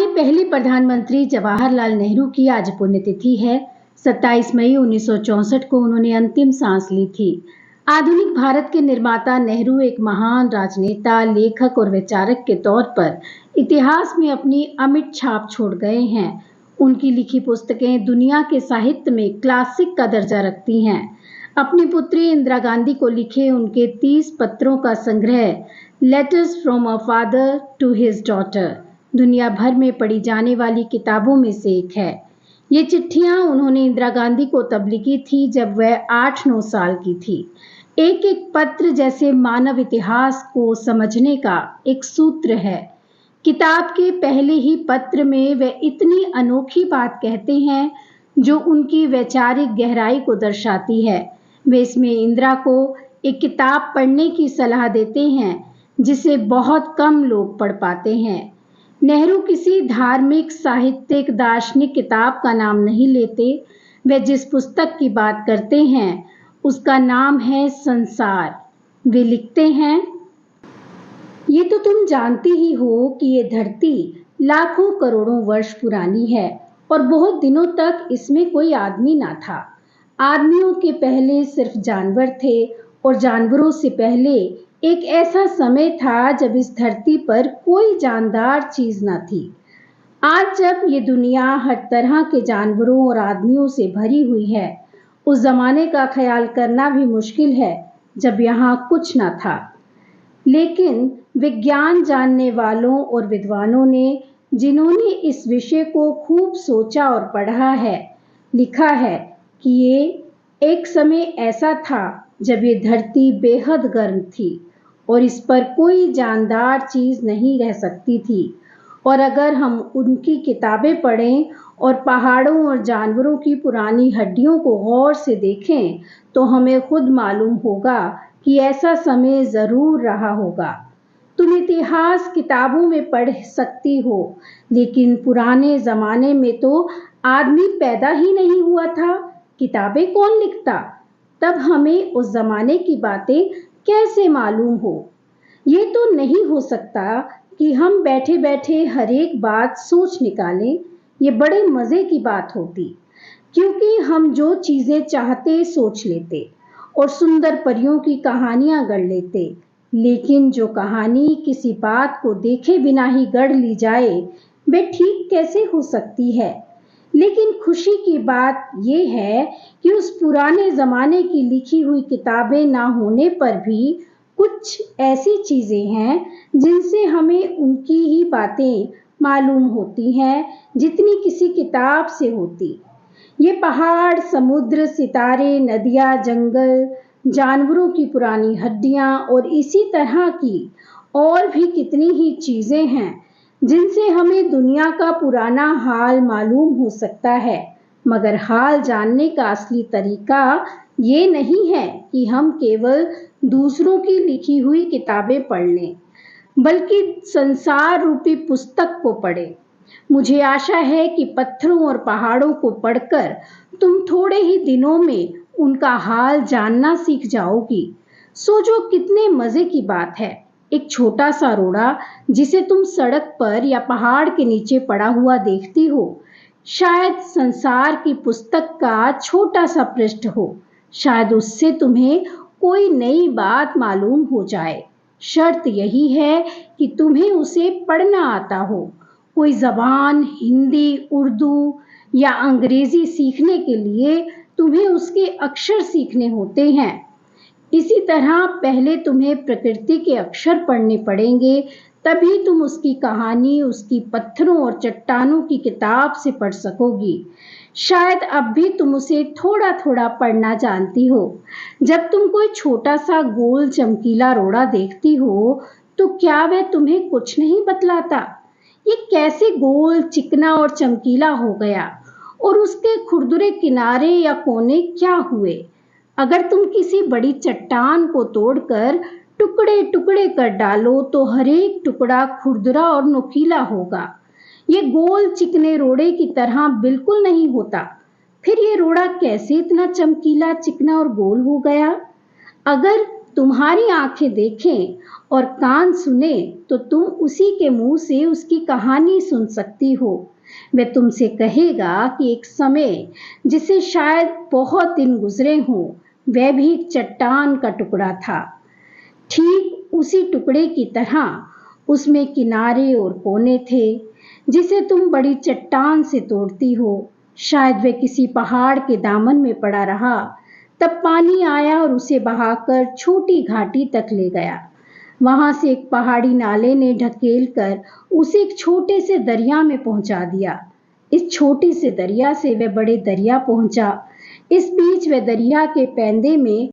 पहले प्रधानमंत्री जवाहरलाल नेहरू की आज पुण्यतिथि है। 27 मई 1964 को उन्होंने अंतिम सांस ली थी। आधुनिक भारत के निर्माता नेहरू एक महान राजनेता, लेखक और विचारक के तौर पर इतिहास में अपनी अमिट छाप छोड़ गए हैं। उनकी लिखी पुस्तकें दुनिया के साहित्य में क्लासिक का दर्जा रखती हैं। अपनी पुत्री इंदिरा गांधी को लिखे उनके 30 पत्रों का संग्रह letters from a father to his daughter दुनिया भर में पढ़ी जाने वाली किताबों में से एक है। ये चिट्ठियां उन्होंने इंदिरा गांधी को तब लिखी थी जब वह 8-9 साल की थी। एक एक पत्र जैसे मानव इतिहास को समझने का एक सूत्र है। किताब के पहले ही पत्र में वे इतनी अनोखी बात कहते हैं जो उनकी वैचारिक गहराई को दर्शाती है। वे इसमें इंदिरा को एक किताब पढ़ने की सलाह देते हैं जिसे बहुत कम लोग पढ़ पाते हैं। नेहरू किसी धार्मिक, साहित्यिक, दार्शनिक किताब का नाम नहीं लेते। वे जिस पुस्तक की बात करते हैं उसका नाम है संसार। वे लिखते हैं, ये तो तुम जानती ही हो कि ये धरती लाखों करोड़ों वर्ष पुरानी है और बहुत दिनों तक इसमें कोई आदमी ना था। आदमियों के पहले सिर्फ जानवर थे और जानवरों से पहले एक ऐसा समय था जब इस धरती पर कोई जानदार चीज न थी। आज जब ये दुनिया हर तरह के जानवरों और आदमियों से भरी हुई है, उस जमाने का ख्याल करना भी मुश्किल है जब यहाँ कुछ न था। लेकिन विज्ञान जानने वालों और विद्वानों ने, जिन्होंने इस विषय को खूब सोचा और पढ़ा है, लिखा है कि ये एक समय ऐसा था जब ये धरती बेहद गर्म थी और इस पर कोई जानदार चीज नहीं रह सकती थी। और अगर हम उनकी किताबें पढ़ें और पहाड़ों और जानवरों की पुरानी हड्डियों को गौर से देखें तो हमें खुद मालूम होगा कि ऐसा समय जरूर रहा होगा। तुम इतिहास किताबों में पढ़ सकती हो, लेकिन पुराने जमाने में तो आदमी पैदा ही नहीं हुआ था। किताबें कौन लिखता? तब हमें उस जमाने की बातें कैसे मालूम हो? ये तो नहीं हो सकता कि हम बैठे बैठे हर एक बात सोच निकालें। ये बड़े मजे की बात होती, क्योंकि हम जो चीजें चाहते सोच लेते और सुंदर परियों की कहानियां गढ़ लेते। लेकिन जो कहानी किसी बात को देखे बिना ही गढ़ ली जाए, वे ठीक कैसे हो सकती है? लेकिन खुशी की बात यह है कि उस पुराने जमाने की लिखी हुई किताबें ना होने पर भी कुछ ऐसी चीजें हैं जिनसे हमें उनकी ही बातें मालूम होती हैं जितनी किसी किताब से होती। ये पहाड़, समुद्र, सितारे, नदियाँ, जंगल, जानवरों की पुरानी हड्डियाँ और इसी तरह की और भी कितनी ही चीजें हैं जिनसे हमें दुनिया का पुराना हाल मालूम हो सकता है। मगर हाल जानने का असली तरीका ये नहीं है कि हम केवल दूसरों की लिखी हुई किताबें पढ़ लें, बल्कि संसार रूपी पुस्तक को पढ़ें। मुझे आशा है कि पत्थरों और पहाड़ों को पढ़कर तुम थोड़े ही दिनों में उनका हाल जानना सीख जाओगी। सोचो कितने मजे की बात है। एक छोटा सा रोड़ा जिसे तुम सड़क पर या पहाड़ के नीचे पड़ा हुआ देखती हो, शायद संसार की पुस्तक का छोटा सा पृष्ठ हो। शायद उससे तुम्हें कोई नई बात मालूम हो जाए। शर्त यही है कि तुम्हें उसे पढ़ना आता हो। कोई जबान, हिंदी, उर्दू या अंग्रेजी सीखने के लिए तुम्हें उसके अक्षर सीखने होते हैं। इसी तरह पहले तुम्हें प्रकृति के अक्षर पढ़ने पड़ेंगे, तभी तुम उसकी कहानी, उसकी पत्थरों और चट्टानों की किताब से पढ़ सकोगी। शायद अब भी तुम उसे थोड़ा थोड़ा पढ़ना जानती हो। जब तुम कोई छोटा सा गोल चमकीला रोड़ा देखती हो तो क्या वह तुम्हें कुछ नहीं बतलाता? ये कैसे गोल, चिकना और चमकीला हो गया और उसके खुरदुरे किनारे या कोने क्या हुए? अगर तुम किसी बड़ी चट्टान को तोड़कर टुकड़े टुकड़े कर डालो तो हर एक टुकड़ा खुरदुरा और नुकीला होगा। ये गोल चिकने रोड़े की तरह बिल्कुल नहीं होता। फिर ये रोड़ा कैसे इतना चमकीला, चिकना और गोल हो गया? अगर तुम्हारी आंखें देखें और कान सुने तो तुम उसी के मुंह से उसकी कहानी सुन सकती हो। वह तुमसे कहेगा कि एक समय जिसे शायद बहुत दिन गुजरे हों, वह भी एक चट्टान का टुकड़ा था। ठीक उसी टुकड़े की तरह उसमें किनारे और कोने थे, जिसे तुम बड़ी चट्टान से तोड़ती हो। शायद वह किसी पहाड़ के दामन में पड़ा रहा, तब पानी आया और उसे बहाकर छोटी घाटी तक ले गया। वहां से एक पहाड़ी नाले ने ढकेल कर उसे एक छोटे से दरिया में पहुंचा दिया। इस छोटे से दरिया से वह बड़े दरिया पहुंचा। इस बीच वह दरिया के पैंदे में